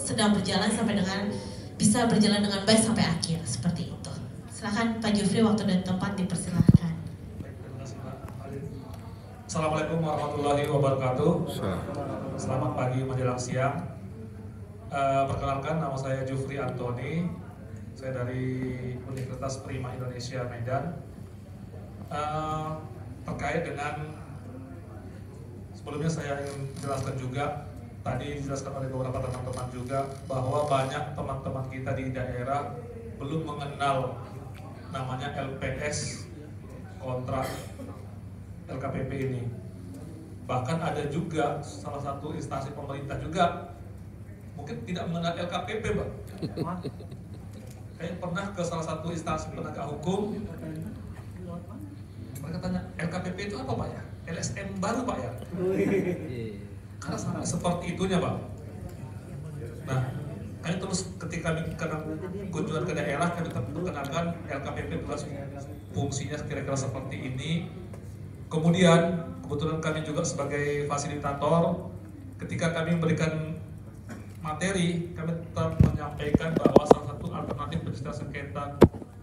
sedang berjalan sampai dengan bisa berjalan dengan baik sampai akhir, seperti itu. Silakan Pak Jufri, waktu dan tempat dipersilahkan. Terima kasih Pak Alin. Assalamualaikum warahmatullahi wabarakatuh. Selamat pagi menjelang siang. Perkenalkan, nama saya Jufri Antoni. Saya dari Universitas Prima Indonesia Medan. Terkait dengan sebelumnya saya ingin jelaskan juga, tadi dijelaskan oleh beberapa teman-teman juga bahwa banyak teman-teman kita di daerah belum mengenal namanya LPS kontra LKPP ini. Bahkan ada juga salah satu instansi pemerintah juga mungkin tidak mengenal LKPP, Pak. Saya pernah ke salah satu instansi penegak hukum. Mereka tanya, LKPP itu apa, Pak ya? LSM baru, Pak ya? Karena sampai seperti itunya, Pak. Nah, kami terus ketika kunjungan ke daerah, kami perkenalkan LKPP fungsinya kira-kira seperti ini. Kemudian, kebetulan kami juga sebagai fasilitator, ketika kami memberikan materi, kami tetap menyampaikan bahwa salah satu alternatif pencegahan sengketa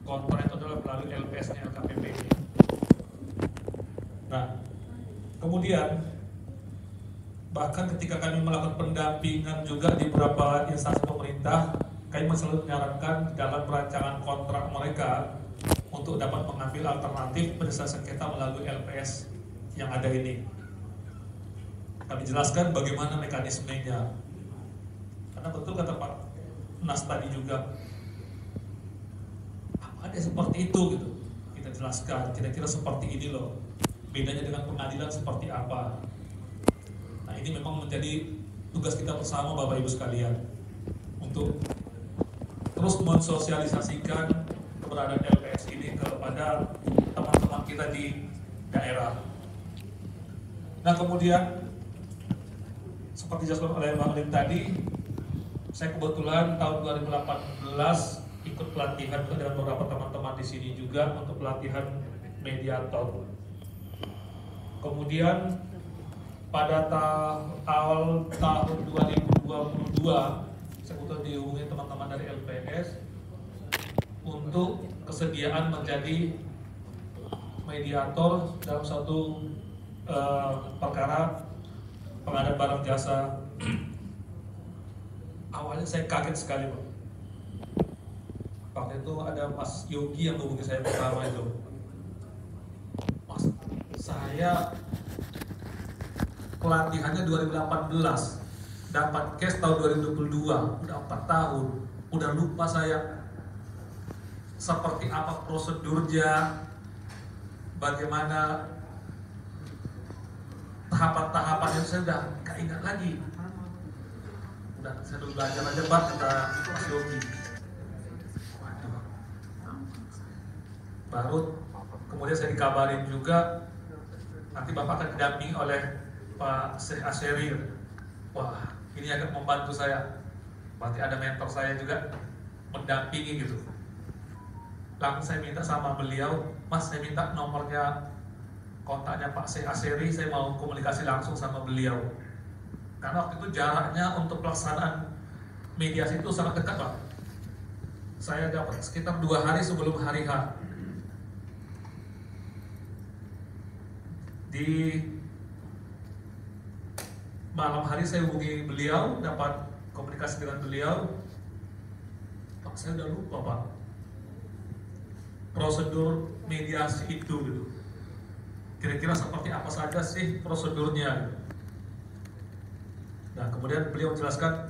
kontra itu adalah melalui LPS-nya LKPP. Nah, kemudian bahkan ketika kami melakukan pendampingan juga di beberapa instansi pemerintah, kami selalu menyarankan dalam rancangan kontrak mereka untuk dapat mengambil alternatif penyelesaian sengketa melalui LPS yang ada ini. Kami jelaskan bagaimana mekanismenya. Karena betul kata Pak Nas tadi juga, apa ada seperti itu gitu. Kita jelaskan kira-kira seperti ini loh. Bedanya dengan pengadilan seperti apa. Nah, ini memang menjadi tugas kita bersama Bapak Ibu sekalian untuk terus mensosialisasikan keberadaan LPS ini kepada teman-teman kita di daerah. Nah, kemudian seperti dijelaskan oleh Bang Lim tadi, saya kebetulan tahun 2018 ikut pelatihan dengan beberapa teman-teman di sini juga untuk pelatihan mediator. Kemudian pada awal tahun 2022, saya kebetulan dihubungi teman-teman dari LPS untuk kesediaan menjadi mediator dalam suatu perkara pengadaan barang jasa. Awalnya saya kaget sekali, Pak. Waktu itu ada Mas Yogi yang menghubungi saya pertama itu. Mas, saya pelatihannya 2018, dapat cash tahun 2022, udah 4 tahun, udah lupa saya seperti apa prosedurnya, bagaimana tahapan-tahapannya, saya udah gak ingat lagi. Udah saya dulu belajar aja Pak kata Mas Yogi. Waduh. Baru kemudian saya dikabarin juga nanti Bapak akan didampingi oleh Pak Syekh Asherir. Wah, ini agak membantu saya. Berarti ada mentor saya juga mendampingi gitu. Langsung saya minta sama beliau, Mas, saya minta nomornya, kontaknya Pak Syekh Asherir, saya mau komunikasi langsung sama beliau. Karena waktu itu jaraknya untuk pelaksanaan mediasi itu sangat dekat, Pak. Saya dapat sekitar 2 hari sebelum hari H. Di malam hari saya hubungi beliau, dapat komunikasi dengan beliau. Pak, saya udah lupa, Pak, prosedur mediasi itu gitu. Kira-kira seperti apa saja sih prosedurnya? Nah, kemudian beliau menjelaskan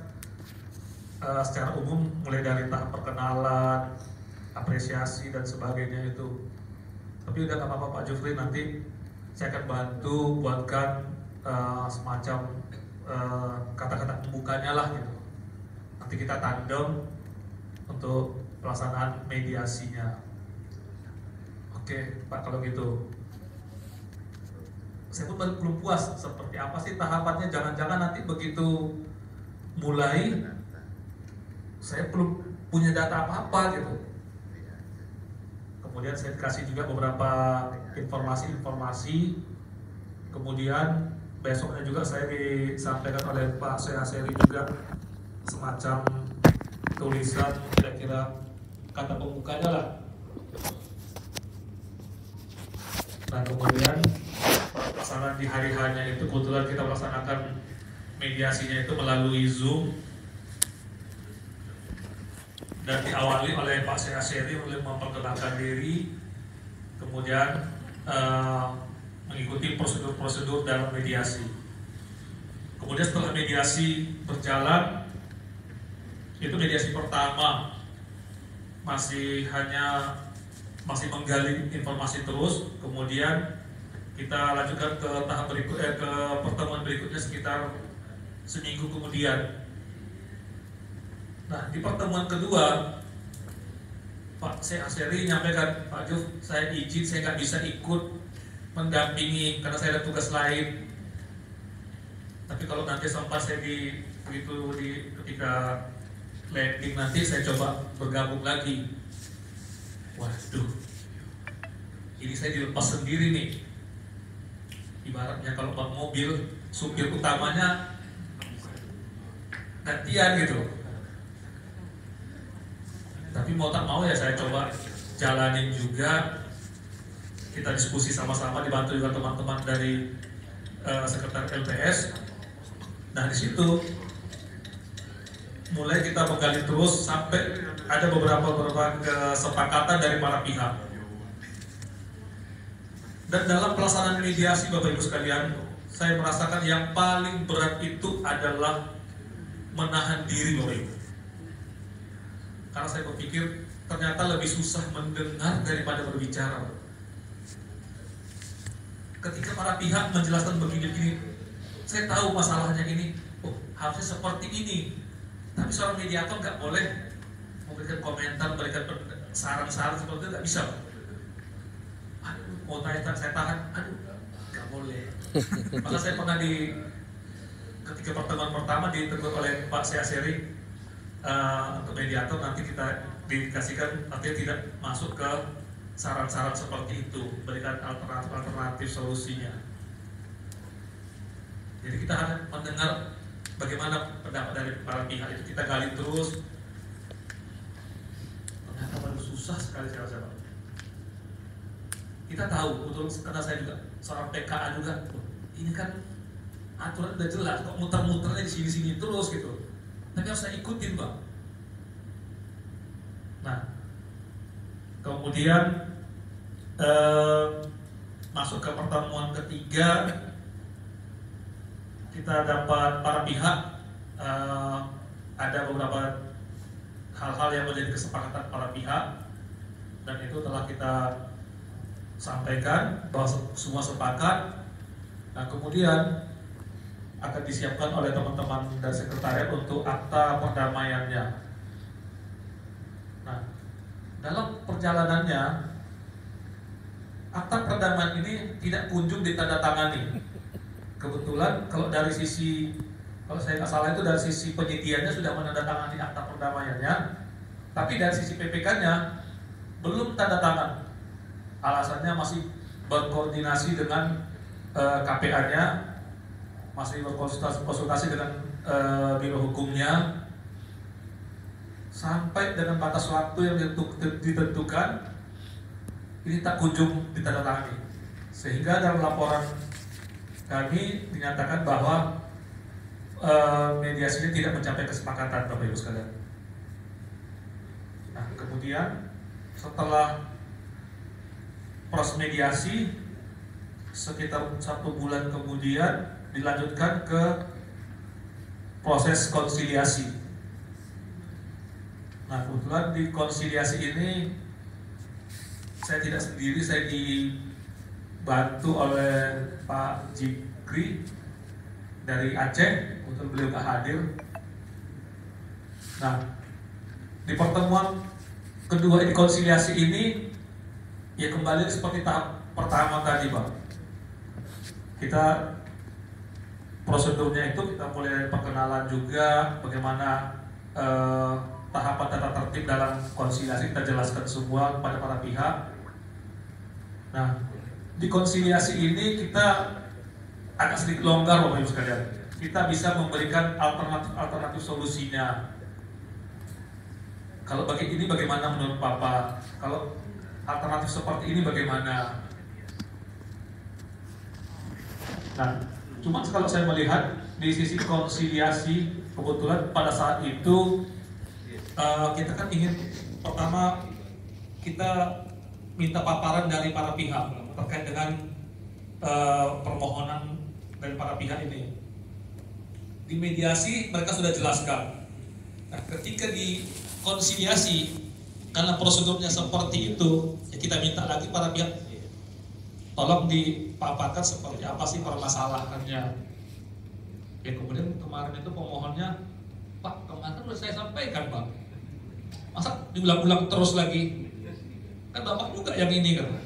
secara umum mulai dari tahap perkenalan, apresiasi dan sebagainya itu. Tapi udah gak apa-apa Pak Jufri, nanti saya akan bantu buatkan semacam kata-kata pembukanya lah gitu. Nanti kita tandem untuk pelaksanaan mediasinya. Oke Pak, kalau gitu saya pun belum puas seperti apa sih tahapannya. Jangan-jangan nanti begitu mulai saya belum punya data apa-apa gitu. Kemudian saya kasih juga beberapa informasi-informasi. Kemudian besoknya juga saya disampaikan oleh Pak Syekh Asherir juga semacam tulisan kira-kira kata pembukanya lah. Nah kemudian pelaksanaan di hari hanya itu kebetulan kita melaksanakan mediasinya itu melalui Zoom dan diawali oleh Pak Seaseri oleh memperkenalkan diri, kemudian mengikuti prosedur-prosedur dalam mediasi. Kemudian setelah mediasi berjalan, itu mediasi pertama masih menggali informasi terus, kemudian kita lanjutkan ke tahap ke pertemuan berikutnya sekitar seminggu kemudian. Nah di pertemuan kedua Pak Seaseri menyampaikan, Pak Juf, saya izin, saya nggak bisa ikut mendampingi karena saya ada tugas lain. Tapi kalau nanti sempat saya ketika landing nanti saya coba bergabung lagi. Waduh, ini saya dilepas sendiri nih. Ibaratnya kalau bak mobil, supir utamanya gantian gitu. Tapi mau tak mau ya saya coba jalanin juga. Kita diskusi sama-sama dibantu juga teman-teman dari sekretaris LPS. Nah di situ mulai kita menggali terus sampai ada beberapa kesepakatan dari para pihak. Dan dalam pelaksanaan mediasi Bapak Ibu sekalian, saya merasakan yang paling berat itu adalah menahan diri Bapak Ibu. Karena saya berpikir ternyata lebih susah mendengar daripada berbicara. Ketika para pihak menjelaskan begini-begini, saya tahu masalahnya ini, oh harusnya seperti ini. Tapi seorang mediator nggak boleh memberikan komentar, memberikan saran-saran seperti itu, nggak bisa. Aduh, mau tanya saya tahan, aduh, nggak boleh. Maka saya pernah ketika pertemuan pertama ditegur oleh Pak Seaseri untuk mediator, nanti kita dikasihkan, artinya tidak masuk ke saran-saran seperti itu, berikan alternatif solusinya. Jadi kita harus mendengar bagaimana pendapat dari para pihak itu, kita gali terus. Ternyata baru susah sekali saya rasa. Kita tahu, betul, karena saya juga seorang PKA juga, ini kan aturan udah jelas, kok muter-muternya di sini-sini terus gitu. Tapi harus saya ikutin Bang. Nah, kemudian masuk ke pertemuan ketiga, kita dapat para pihak ada beberapa hal-hal yang menjadi kesepakatan para pihak, dan itu telah kita sampaikan bahwa semua sepakat. Nah kemudian akan disiapkan oleh teman-teman dari sekretariat untuk akta perdamaiannya. Nah dalam perjalanannya akta perdamaian ini tidak kunjung ditandatangani. Kebetulan kalau dari sisi, kalau saya nggak salah itu dari sisi penyediaannya sudah menandatangani akta perdamaiannya, tapi dari sisi PPK-nya belum tanda tangan. Alasannya masih berkoordinasi dengan KPA-nya, masih berkonsultasi dengan biro hukumnya, sampai dengan batas waktu yang ditentukan ini tak kunjung ditandatangani. Sehingga dalam laporan kami dinyatakan bahwa mediasi ini tidak mencapai kesepakatan Bapak Ibu sekalian. Nah kemudian setelah proses mediasi sekitar 1 bulan kemudian dilanjutkan ke proses konsiliasi. Nah kebetulan di konsiliasi ini saya tidak sendiri, saya dibantu oleh Pak Jikri dari Aceh, untuk beliau nggak hadir. Nah di pertemuan kedua di konsiliasi ini ya kembali seperti tahap pertama tadi Pak. Kita prosedurnya itu kita mulai dari perkenalan juga, bagaimana tahapan tata tertib dalam konsiliasi kita jelaskan semua kepada para pihak. Nah di konsiliasi ini kita agak sedikit longgar Bapak Ibu sekalian. kita bisa memberikan alternatif solusinya. Kalau ini bagaimana menurut Papa? Kalau alternatif seperti ini bagaimana? Nah, cuma kalau saya melihat di sisi konsiliasi, kebetulan pada saat itu kita kan ingin pertama kita minta paparan dari para pihak terkait dengan permohonan dari para pihak ini. Di mediasi mereka sudah jelaskan. Nah, ketika di konsiliasi, karena prosedurnya seperti itu, ya kita minta lagi para pihak tolong dipaparkan seperti apa sih permasalahannya. Ya kemudian kemarin itu pemohonnya, Pak, kemarin sudah saya sampaikan, Pak. Masa diulang-ulang terus lagi? Kan Bapak juga yang ini kan.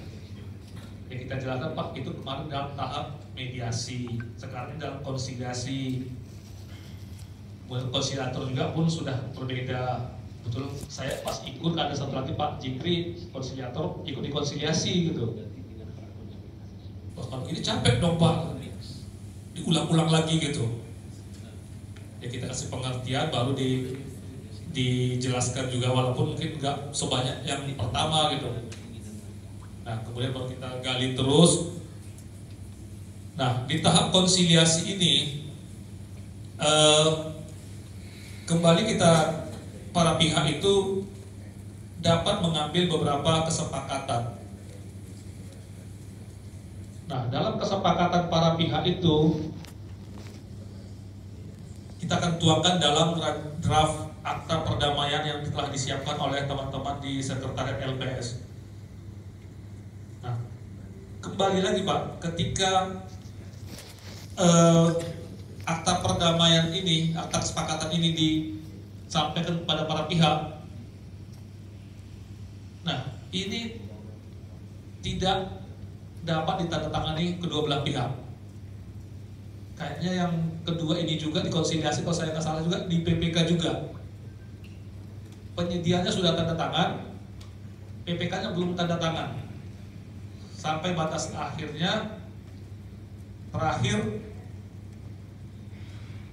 Ya kita jelaskan, Pak, itu kemarin dalam tahap mediasi, sekarang dalam konsiliasi. Konsiliator juga pun sudah berbeda. Betul, saya pas ikut ada satu lagi Pak Jikri, konsiliator ikut di konsiliasi gitu. Kalau ini capek dong Pak, diulang-ulang lagi gitu. Ya kita kasih pengertian, baru dijelaskan juga, walaupun mungkin nggak sebanyak yang pertama gitu. Nah kemudian baru kita gali terus. Nah di tahap konsiliasi ini kembali kita para pihak itu dapat mengambil beberapa kesepakatan. Nah, dalam kesepakatan para pihak itu kita akan tuangkan dalam draft akta perdamaian yang telah disiapkan oleh teman-teman di sekretariat LPS. Nah, kembali lagi Pak, ketika akta perdamaian ini, akta kesepakatan ini disampaikan kepada para pihak. Nah, ini tidak dapat ditandatangani kedua belah pihak. Kayaknya yang kedua ini juga dikonsiliasi, kalau saya nggak salah juga di PPK juga. Penyediaannya sudah tanda tangan, PPK-nya belum tanda tangan. Sampai batas akhirnya, terakhir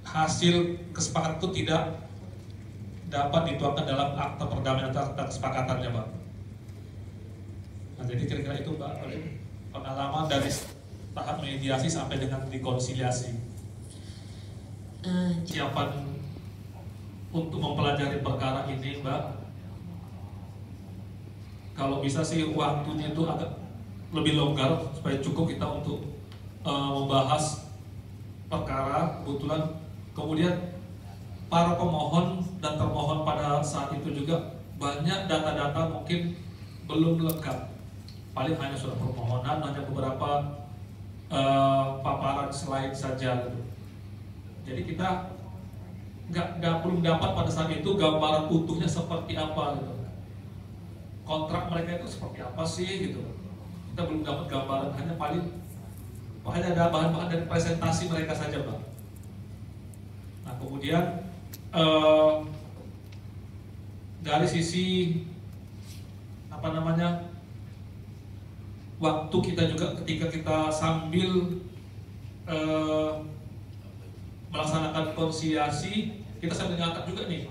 hasil kesepakatan itu tidak dapat dituangkan dalam akta perdamaian atau akta kesepakatannya, Pak. Nah, jadi kira-kira itu Pak, pengalaman dari tahap mediasi sampai dengan dikonsiliasi. Siapan untuk mempelajari perkara ini, Mbak. Kalau bisa sih waktunya itu agak lebih longgar supaya cukup kita untuk membahas perkara. Kebetulan kemudian para pemohon dan termohon pada saat itu juga banyak data-data mungkin belum lengkap. Paling hanya surat permohonan, hanya beberapa paparan slide saja. Jadi kita belum dapat pada saat itu gambaran utuhnya seperti apa gitu. Kontrak mereka itu seperti apa sih gitu. Kita belum dapat gambaran, hanya ada bahan-bahan dari presentasi mereka saja, Pak. Nah kemudian dari sisi waktu kita juga ketika kita sambil melaksanakan konsiliasi, kita sambil ngangkat juga nih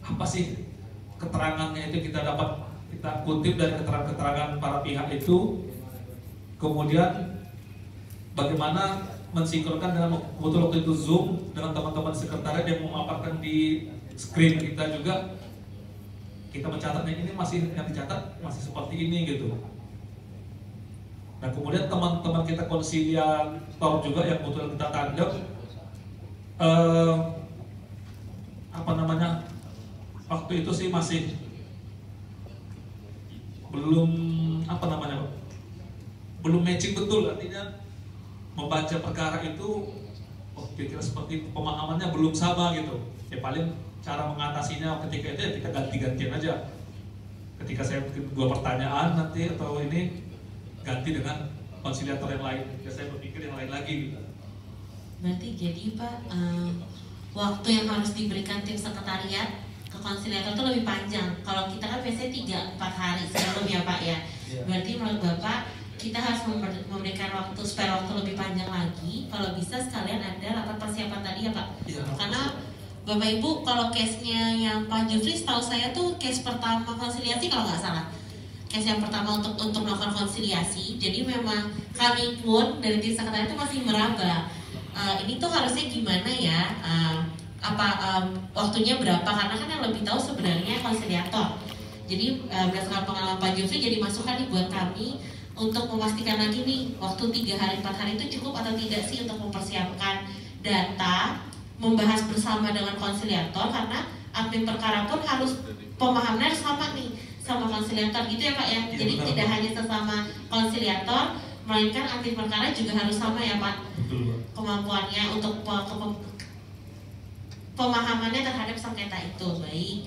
apa sih keterangannya itu kita kutip dari keterangan para pihak itu, kemudian bagaimana mensinkronkan dengan waktu itu Zoom dengan teman-teman sekretariat yang memaparkan di screen kita juga. Kita mencatatnya ini masih yang dicatat masih seperti ini gitu. Nah kemudian teman-teman kita konsiliator juga yang betul kita tandem waktu itu sih masih belum matching betul, artinya membaca perkara itu kira-kira seperti pemahamannya belum sama gitu. Ya paling cara mengatasinya ketika itu ya kita ganti-gantian aja. Ketika saya bikin 2 pertanyaan nanti atau ini ganti dengan konsiliator yang lain. Ya saya berpikir yang lain lagi gitu. Berarti jadi Pak, waktu yang harus diberikan tim sekretariat ke konsiliator itu lebih panjang. Kalau kita kan biasanya 3-4 hari sebelum ya Pak ya. Berarti menurut Bapak kita harus memberikan waktu, spare waktu lebih panjang lagi. Kalau bisa sekalian ada rapat persiapan tadi ya Pak. Iya. Karena Bapak Ibu kalau case-nya yang Pak Jufri, setahu saya tuh case pertama konsiliasi kalau nggak salah. Case yang pertama untuk melakukan konsiliasi. Jadi memang kami pun dari tim sekretariat itu masih meraba. Ini tuh harusnya gimana ya? Waktunya berapa? Karena kan yang lebih tahu sebenarnya konsiliator. Jadi berdasarkan pengalaman Pak Jufri jadi masukan nih buat kami untuk memastikan lagi nih waktu 3 hari 4 hari itu cukup atau tidak sih untuk mempersiapkan data, membahas bersama dengan konsiliator, karena admin perkara pun harus pemahamannya harus sama nih sama konsiliator gitu ya Pak ya. Jadi benar. tidak hanya sesama konsiliator, melainkan admin perkara juga harus sama ya Pak. Betul, Pak. Kemampuannya untuk pemahamannya terhadap sengketa itu baik.